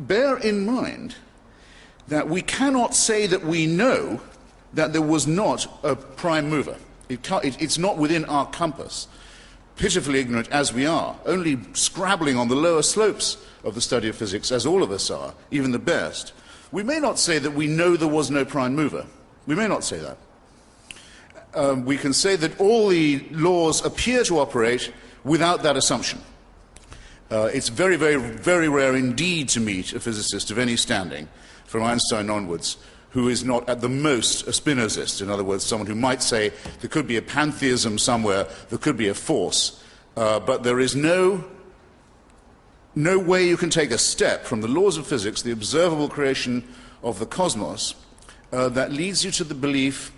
bear in mind that we cannot say that we know that there was not a prime mover. It's not within our compass. Pitifully ignorant as we are, only scrabbling on the lower slopes of the study of physics, as all of us are, even the best, we may not say that we know there was no prime mover. We may not say that. We can say that all the laws appear to operate without that assumption. It's very, very, very rare indeed to meet a physicist of any standing, from Einstein onwards, who is not at the most a Spinozist. In other words, someone who might say there could be a pantheism somewhere, there could be a force, but there is no way you can take a step from the laws of physics, the observable creation of the cosmos, that leads you to the belief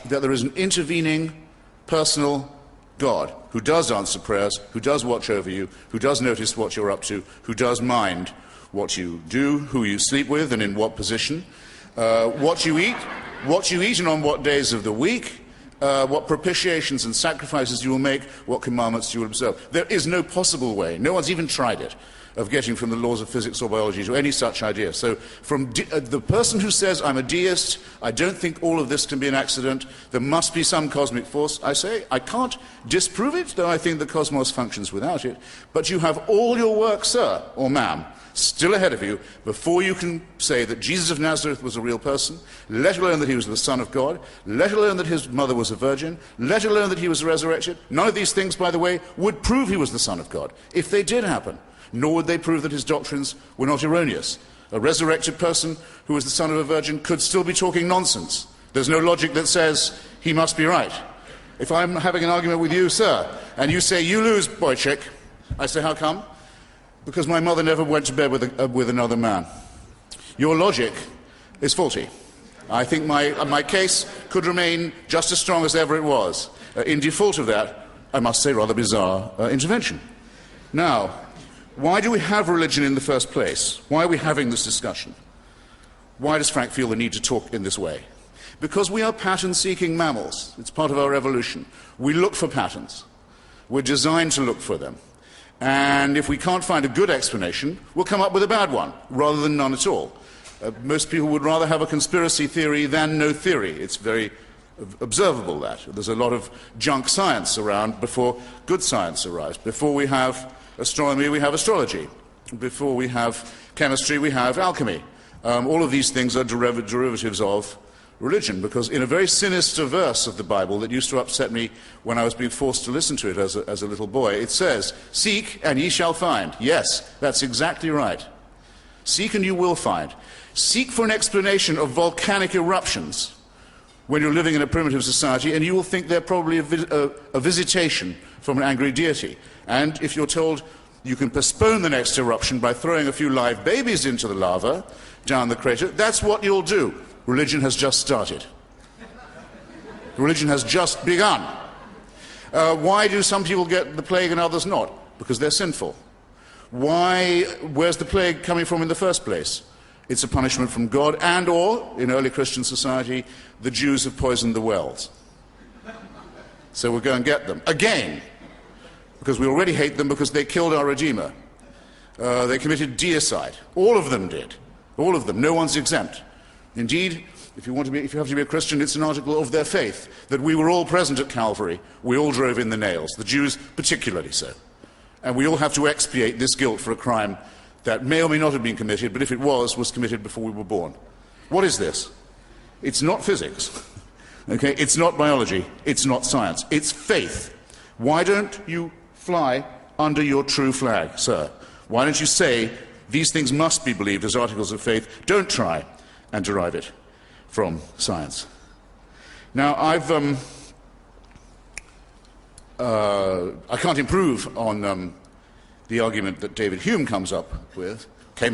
that there is an intervening personal God who does answer prayers, who does watch over you, who does notice what you're up to, who does mind what you do, who you sleep with and in what position, what you eat and on what days of the week, what propitiations and sacrifices you will make, what commandments you will observe. There is no possible way, no one's even tried it, of getting from the laws of physics or biology to any such idea. So from the person who says, I'm a deist, I don't think all of this can be an accident, there must be some cosmic force, I say, I can't disprove it, though I think the cosmos functions without it, but you have all your work, sir, or ma'am, still ahead of you, before you can say that Jesus of Nazareth was a real person, let alone that he was the Son of God, let alone that his mother was a virgin, let alone that he was resurrected. None of these things, by the way, would prove he was the Son of God, if they did happen. Nor would they prove that his doctrines were not erroneous. A resurrected person who was the son of a virgin could still be talking nonsense. There's no logic that says he must be right. If I'm having an argument with you, sir, and you say, you lose, boy chick, I say, how come? Because my mother never went to bed with another man. Your logic is faulty. I think my case could remain just as strong as ever it was. In default of that, I must say, rather bizarre intervention. Now, why do we have religion in the first place? Why are we having this discussion? Why does Frank feel the need to talk in this way? Because we are pattern-seeking mammals. It's part of our evolution. We look for patterns. We're designed to look for them. And if we can't find a good explanation, we'll come up with a bad one, rather than none at all. Most people would rather have a conspiracy theory than no theory. It's very observable that. There's a lot of junk science around before good science arrives. Before we have astronomy, we have astrology. Before we have chemistry, we have alchemy. All of these things are derivatives of religion, because in a very sinister verse of the Bible that used to upset me when I was being forced to listen to it as a little boy, it says, seek and ye shall find. Yes, that's exactly right. Seek and you will find. Seek for an explanation of volcanic eruptions when you're living in a primitive society, and you will think they're probably a visitation from an angry deity. And if you're told you can postpone the next eruption by throwing a few live babies into the lava down the crater, that's what you'll do. Religion has just started. Religion has just begun. Why do some people get the plague and others not? Because they're sinful. Where's the plague coming from in the first place? It's a punishment from God, and or, in early Christian society, the Jews have poisoned the wells. So we'll go and get them. Again. Because we already hate them because they killed our Redeemer. They committed deicide. All of them did. All of them. No one's exempt. Indeed, if you have to be a Christian, it's an article of their faith that we were all present at Calvary. We all drove in the nails, the Jews particularly so. And we all have to expiate this guilt for a crime that may or may not have been committed, but if it was committed before we were born. What is this? It's not physics. Okay? It's not biology. It's not science. It's faith. Why don't you fly under your true flag, sir? Why don't you say these things must be believed as articles of faith? Don't try and derive it from science. Now, I can't improve on the argument that David Hume came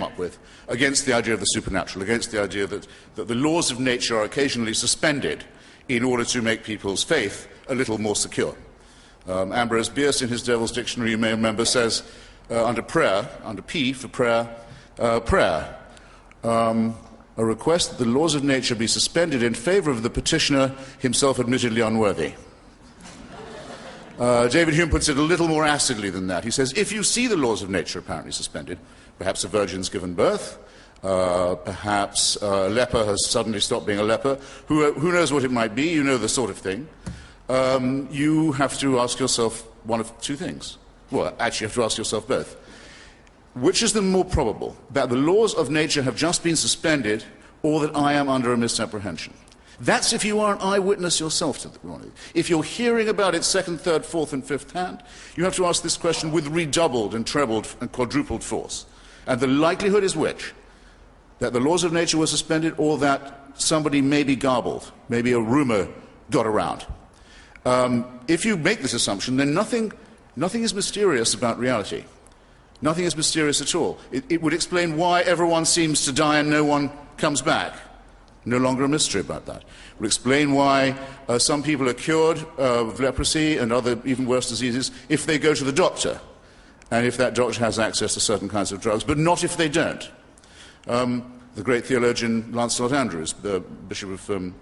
up with, against the idea of the supernatural, against the idea that the laws of nature are occasionally suspended in order to make people's faith a little more secure. Ambrose Bierce, in his Devil's Dictionary, you may remember, says under prayer, under P for prayer, a request that the laws of nature be suspended in favor of the petitioner, himself admittedly unworthy. David Hume puts it a little more acidly than that. He says, if you see the laws of nature apparently suspended, Perhaps a virgin's given birth. Perhaps a leper has suddenly stopped being a leper. Who knows what it might be? You know the sort of thing. You have to ask yourself one of two things. Well, actually, you have to ask yourself both. Which is the more probable? That the laws of nature have just been suspended, or that I am under a misapprehension? That's if you are an eyewitness yourself to the morning. If you're hearing about it second, third, fourth, and fifth hand, you have to ask this question with redoubled and trebled and quadrupled force. And the likelihood is which? That the laws of nature were suspended, or that somebody maybe garbled, maybe a rumor got around. If you make this assumption, then nothing is mysterious about reality. Nothing is mysterious at all. It would explain why everyone seems to die and no one comes back. No longer a mystery about that. It would explain why some people are cured of leprosy and other even worse diseases if they go to the doctor, and if that doctor has access to certain kinds of drugs, but not if they don't. The great theologian Lancelot Andrewes, the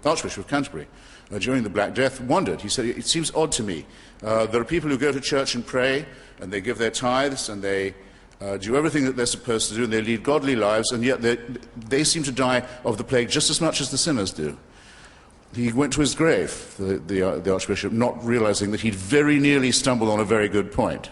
Archbishop of Canterbury, during the Black Death, wondered. He said, it seems odd to me. There are people who go to church and pray, and they give their tithes, and they do everything that they're supposed to do, and they lead godly lives, and yet they seem to die of the plague just as much as the sinners do. He went to his grave, the Archbishop, not realizing that he'd very nearly stumbled on a very good point.